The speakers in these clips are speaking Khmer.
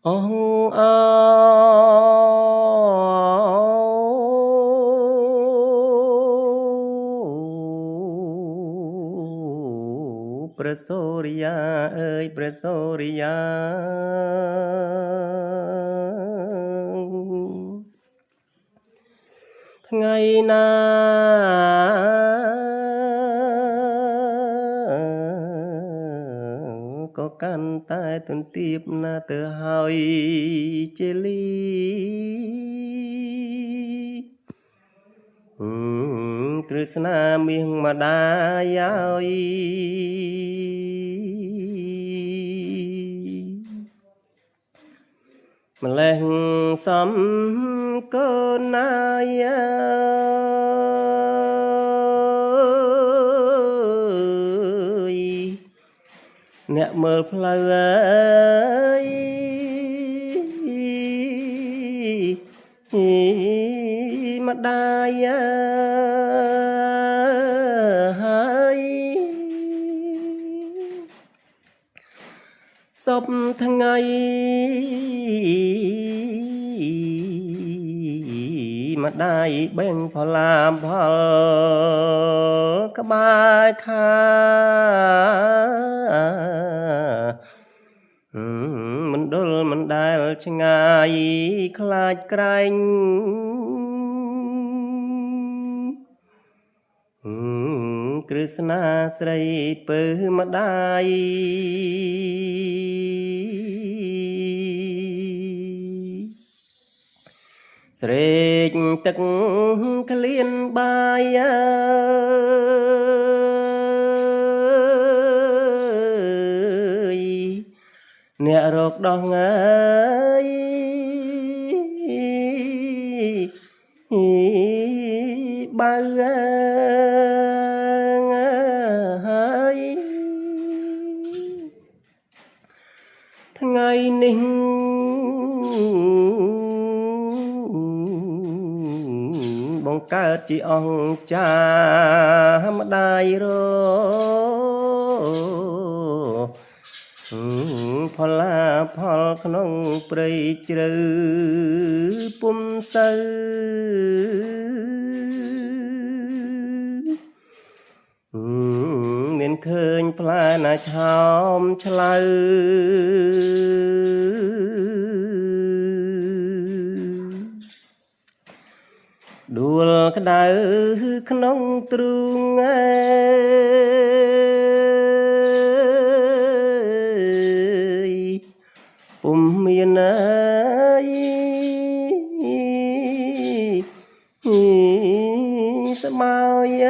អង្គអព្រះសូរិយាអើយព្រះសូរិយាថ្ងៃណាក៏កាន់តែទន្ទាបណាទៅហើយជេលីគ្រឹស្នាមាសម្ដាយឲ្យម្លេះសំកូនណាយអ្នកមើលផ្លូវអើយម្ដាយហើយសពថ្ងៃម្ដាយបេងផលាផលក្បែរខាមិនដុលមិនដែលឆ្ងាយខ្លាចក្រែងគ្រឹស្នាស្រីពើម្ដាយស្រេកទឹកក្លៀនបាយអើយអ្នករកដោះអើយបើហើយថ្ងៃនេះបង្កើតជាអង្គចាម្ដាយរផលាផលក្នុងព្រៃជ្រៅពុំសូវមានឃើញផ្លែណាឆោមឆ្លៅដួលក្ដៅក្នុងទ្រូងអើយពុំមានអើយស្បើយ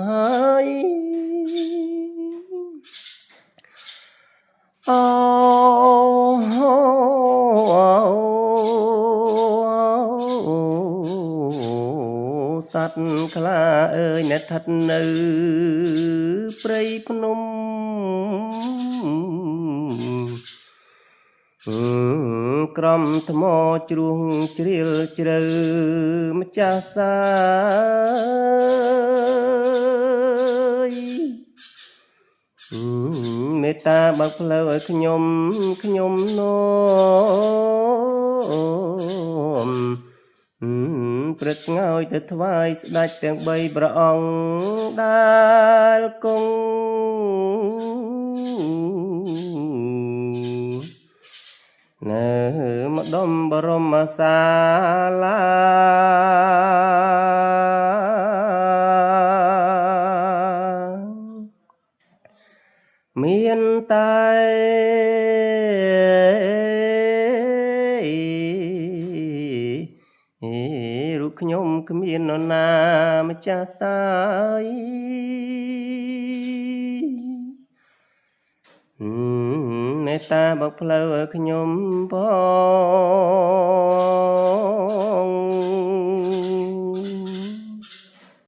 ហើយសត្វខ្លាអើយអ្នកស្ថិតនៅព្រៃភ្នំក្រំថ្មជ្រួងជ្រៀលជ្រៅម្ចាស់សាយមេត្តាបើកផ្លូវឲ្យខ្ញុំនាំព្រឹកស្ងោយទៅថ្វាយស្ដេចទាំង3ព្រះអង្គដែលគង់នៅម្ដុំបរមសាលាមានតែរូបខ្ញុំគ្មាននរណាម្ចាស់សាយមេត្តាបើកផ្លូវឲ្យខ្ញុំផង